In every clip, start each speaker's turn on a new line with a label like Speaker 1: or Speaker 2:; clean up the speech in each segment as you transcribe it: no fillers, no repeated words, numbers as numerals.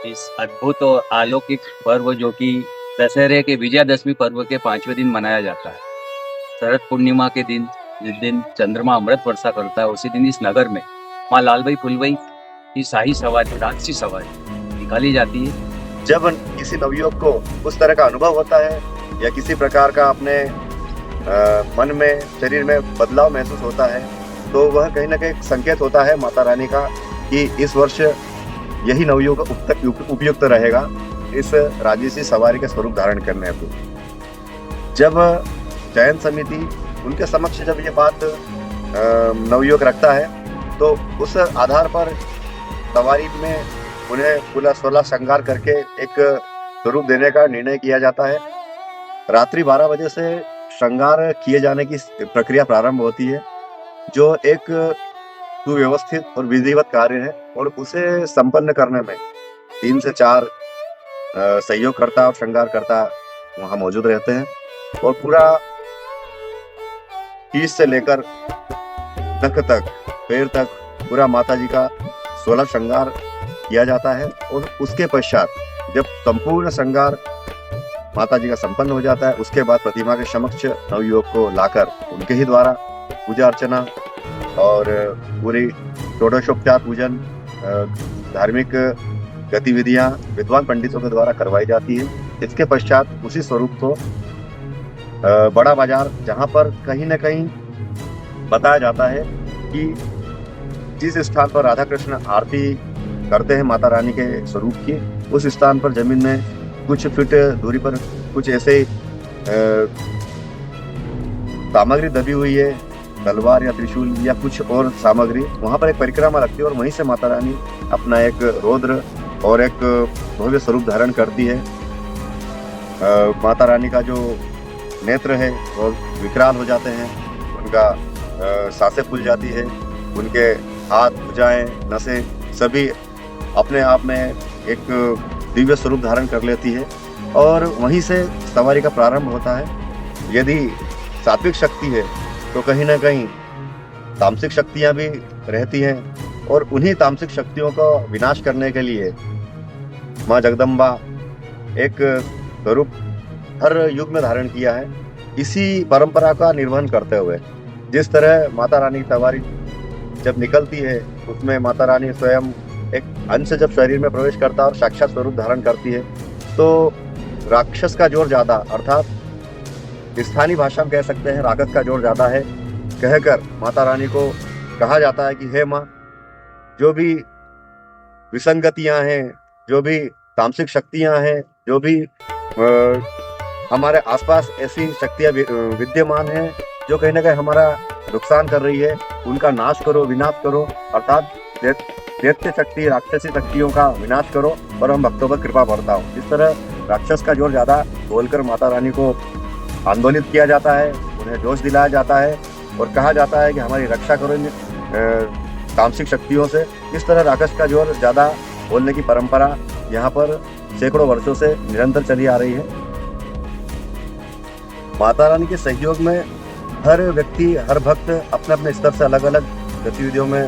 Speaker 1: इस अद्भुत और अलौकिक पर्व जो कि दशहरे के विजयादशमी पर्व के 5वें दिन मनाया जाता है। शरद पूर्णिमा के दिन, जिस दिन चंद्रमा अमृत वर्षा करता है, उसी दिन इस नगर में माँ लालबाई फुलबाई की शाही सवारी, राजसी सवारी निकाली जाती है।
Speaker 2: जब किसी नवयुवक को उस तरह का अनुभव होता है या किसी प्रकार का अपने मन में, शरीर में बदलाव महसूस होता है, तो वह कहीं ना कहीं संकेत होता है माता रानी का कि इस वर्ष यही नवयुवक उपयुक्त रहेगा इस राजसी सवारी के स्वरूप धारण करने हेतु। जब चयन समिति उनके समक्ष जब ये बात नवयुवक रखता है, तो उस आधार पर सवारी में उन्हें पूरा 16 श्रृंगार करके एक स्वरूप देने का निर्णय किया जाता है। रात्रि 12 बजे से श्रृंगार किए जाने की प्रक्रिया प्रारंभ होती है, जो एक सुव्यवस्थित और विधिवत कार्य है, और उसे संपन्न करने में 3 से 4 सहयोगकर्ता और श्रृंगारकर्ता वहां मौजूद रहते हैं, और पूरा कीस से लेकर नख तक, पैर तक पूरा माता जी का 16 श्रृंगार किया जाता है। और उसके पश्चात जब संपूर्ण श्रृंगार माता जी का संपन्न हो जाता है, उसके बाद प्रतिमा के समक्ष नवयुवक को लाकर उनके ही द्वारा पूजा अर्चना और पूरी षोडशोपचार पूजन, धार्मिक गतिविधियां विद्वान पंडितों के द्वारा करवाई जाती है। इसके पश्चात उसी स्वरूप को बड़ा बाजार, जहां पर कहीं न कहीं बताया जाता है कि जिस स्थान पर राधा कृष्ण आरती करते हैं माता रानी के स्वरूप की, उस स्थान पर जमीन में कुछ फीट दूरी पर कुछ ऐसे सामग्री दबी हुई है, तलवार या त्रिशूल या कुछ और सामग्री, वहां पर एक परिक्रमा लगती है और वहीं से माता रानी अपना एक रौद्र और एक भव्य स्वरूप धारण करती है। माता रानी का जो नेत्र है वो विकराल हो जाते हैं, उनका सांसें फूल जाती है, उनके हाथ, भुजाएं, नसें सभी अपने आप में एक दिव्य स्वरूप धारण कर लेती है, और वहीं से सवारी का प्रारंभ होता है। यदि सात्विक शक्ति है तो कहीं ना कहीं तामसिक शक्तियां भी रहती हैं, और उन्हीं तामसिक शक्तियों का विनाश करने के लिए माँ जगदम्बा एक स्वरूप हर युग में धारण किया है। इसी परंपरा का निर्वहन करते हुए जिस तरह माता रानी की सवारी जब निकलती है, उसमें माता रानी स्वयं एक अंश जब शरीर में प्रवेश करता है और साक्षात स्वरूप धारण करती है, तो राक्षस का जोर ज्यादा, अर्थात स्थानीय भाषा में कह सकते हैं राक्षस का जोर ज्यादा है, कहकर माता रानी को कहा जाता है कि हे माँ, जो भी विसंगतियां हैं, जो भी तामसिक शक्तियां हैं, जो भी हमारे आसपास ऐसी शक्तियां विद्यमान हैं जो कहीं ना कहीं हमारा नुकसान कर रही है, उनका नाश करो, विनाश करो, अर्थात दैत्य शक्ति, राक्षसी शक्तियों का विनाश करो और हम भक्तों पर कृपा बरताओ। इस तरह राक्षस का जोर ज्यादा बोलकर माता रानी को आंदोलित किया जाता है, उन्हें जोश दिलाया जाता है और कहा जाता है कि हमारी रक्षा करो इन तामसिक शक्तियों से। इस तरह राक्षस का जोर ज्यादा बोलने की परंपरा यहाँ पर सैकड़ों वर्षों से निरंतर चली आ रही है। माता रानी के सहयोग में हर व्यक्ति, हर भक्त अपने अपने स्तर से अलग अलग गतिविधियों में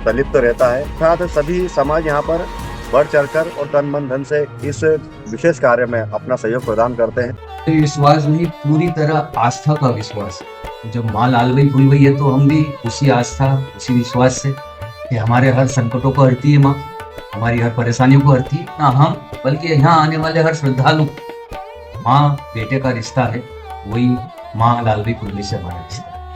Speaker 2: संलिप्त रहता है, साथ सभी समाज यहाँ पर बढ़ चढ़कर और तन मन धन से इस विशेष कार्य में अपना सहयोग प्रदान करते हैं।
Speaker 3: विश्वास नहीं, पूरी तरह आस्था का विश्वास। जब माँ लालबाई फुलबाई है तो हम भी उसी आस्था, उसी विश्वास से कि हमारे हर संकटों को हरती है माँ, हमारी हर परेशानियों को हरती है ना हम, बल्कि यहाँ आने वाले हर श्रद्धालु, माँ बेटे का रिश्ता है, वही माँ लालबाई फुलबाई से हमारा रिश्ता है।